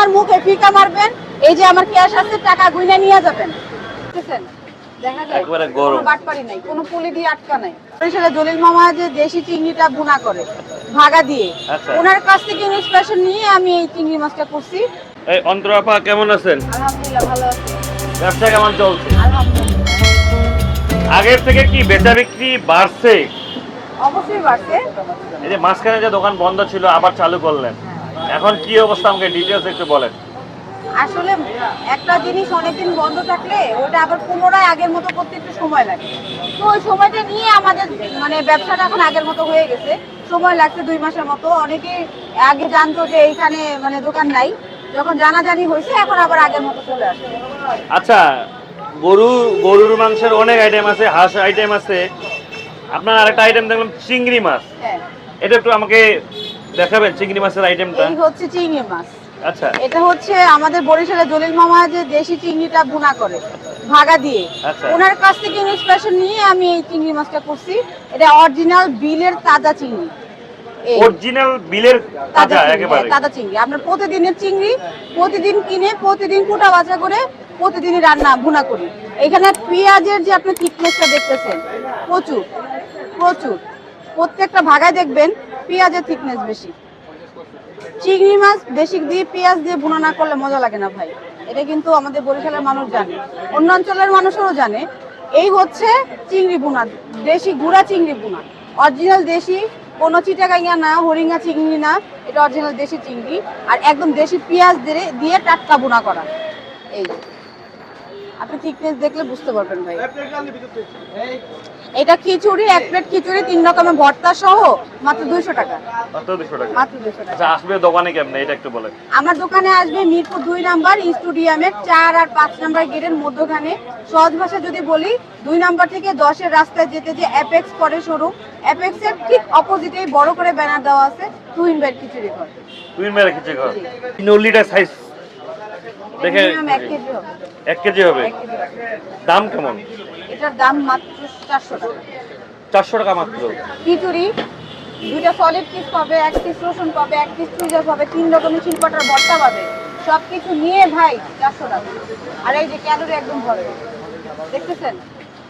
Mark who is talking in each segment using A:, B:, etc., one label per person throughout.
A: আমার মুখে ফিকা মারবেন, এই যে আমার ক্যাশ আছে, টাকা গুইনা নিয়ে যাবেন। বুঝছেন? দেখা যায়
B: একবারে গরম।
A: কোনো বাটপারি নাই, কোনো পুলি দিয়ে আটকা নাই। বরিশালে জলিল মামা যে দেশি চিংড়িটা ভুনা করে ভাগা দিয়ে,
B: আচ্ছা।
A: ওনার কাছ থেকে ইন্সপিরেশন নিয়ে আমি এই চিংড়ি মাছটা করছি।
B: এই অন্তরা আপা কেমন আছেন?
A: আলহামদুলিল্লাহ ভালো আছি।
B: ব্যবসা কেমন চলছে?
A: আলহামদুলিল্লাহ
B: আগের থেকে কি বেচা বিক্রি বাড়ছে?
A: অবশ্যই বাড়ছে।
B: এই যে মাঝখানে যে দোকান বন্ধ ছিল আবার চালু করলেন, এখন কি অবস্থা আমাকে ডিটেইলস একটু বলেন।
A: আসলে একটা জিনিস অনেকদিন বন্ধ থাকলে ওটা আবার পুনরায় আগের মতো করতে একটু সময় লাগে। তো ওই সময়টা নিয়ে আমাদের মানে ব্যবসাটা এখন আগের মতো হয়ে গেছে। সময় লাগছে 2 মাসের মতো। অনেকে আগে জানতো যে এইখানে মানে দোকান নাই, যখন জানাজানি হয়েছে এখন আবার আগের মতো চলে আসে।
B: আচ্ছা, গরুর মাংসের অনেক আইটেম আছে, হাঁস আইটেম আছে, আপনার আরেকটা আইটেম দেখলাম চিংড়ি মাছ।
A: হ্যাঁ,
B: এটা একটু আমাকে দেখাবেন চিংড়ি মাছের আইটেমটা।
A: এই হচ্ছে চিংড়ি মাছ।
B: আচ্ছা
A: এটা হচ্ছে আমাদের বরিশালে জলিল মামা যে দেশি চিংড়িটা ভুনা করে ভাগা দিয়ে,
B: আচ্ছা।
A: ওনার কাছ থেকে ইন্সপিরেশন নিয়ে আমি এই চিংড়ি মাছটা করছি। এটা অরিজিনাল বিলের তাজা চিংড়ি। এই
B: অরিজিনাল বিলের তাজা একেবারে।
A: তাজা চিংড়ি আপনার প্রতিদিনের চিংড়ি, প্রতিদিন কিনে প্রতিদিন কুটা বাছা করে প্রতিদিনই রান্না ভুনা করি। এখানে পেঁয়াজের যে আপনি থিকনেসটা দেখতেছেন, প্রচুর প্রচুর, প্রত্যেকটা ভাগায় দেখবেন পেঁয়াজের থিকনেস বেশি। চিংড়ি মাছ বেশি দিয়ে পেঁয়াজ দিয়ে ভুনা না করলে মজা লাগে না ভাই। এটা কিন্তু আমাদের বরিশালের মানুষ জানে, অন্য অঞ্চলের মানুষও জানে। এই হচ্ছে চিংড়ি ভুনা, দেশি গুড়া চিংড়ি ভুনা, অরিজিনাল দেশি, কোনো চিটাগাঙ্গা না, হরিঙ্গা চিংড়ি না, এটা অরিজিনাল দেশি চিংড়ি। আর একদম দেশি পেঁয়াজ দিয়ে টাটকা ভুনা করা। এই আপনি থিকনেস দেখলে বুঝতে পারবেন ভাই। এটা খিচুড়ি, 1 প্লেট খিচুড়ি 3 রকমের ভর্তা সহ মাত্র 200 টাকা।
B: মাত্র 200 টাকা।
A: মাত্র 200 টাকা।
B: আচ্ছা, আসবে দোকানে কেমনে এটা একটু বলেন।
A: আমার দোকানে আসবে মিরপুর 2 নাম্বার স্টুডিয়ামের 4 আর 5 নাম্বার গেটের মধ্যখানে। সহজ ভাষা যদি বলি, 2 নাম্বার থেকে 10-এর রাস্তায় যেতে যে অ্যাপেক্স পরে শোরুম, অ্যাপেক্সের ঠিক অপোজিটেই বড় করে ব্যানার দেওয়া আছে টুইন বেড খিচুড়ি ঘর।
B: টুইন মেরে খিচুড়ি ঘর। 3 লিটার সাইজ দেখে
A: মিনিমাম 1 কেজি হবে।
B: 1 কেজি হবে।
A: 1 কেজি হবে।
B: দাম কেমন?
A: এটার দাম মাত্র 400 টাকা।
B: 400 টাকা মাত্র।
A: খিচুড়ি 2টা সলিড পিস পাবে, 1 পিস রসুন পাবে, 1 পিস চুইজা পাবে, 3 রকমের শিলপাটার ভর্তা পাবে। সবকিছু নিয়ে ভাই 400 টাকা। আর এই যে ক্যালোরি একদম ভরপুর, দেখতেছেন?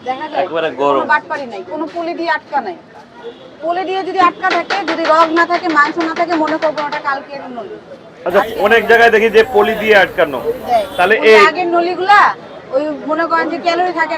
A: দেখা যায়
B: একবারে গরম।
A: কোনো বাটপারি নাই, কোনো পুলি দিয়ে আটকা নাই। পুলি দিয়ে যদি আটকা থাকে, যদি রগ না থাকে, মাংস না থাকে, মনে করবো ওটা কালকের নলি।
B: আচ্ছা, অনেক জায়গায় দেখি যে পলি দিয়ে আটকানো, তাহলে
A: ওই
B: এই
A: আগের নলিগুলা ওই মনে করেন যে ক্যালোরি থাকে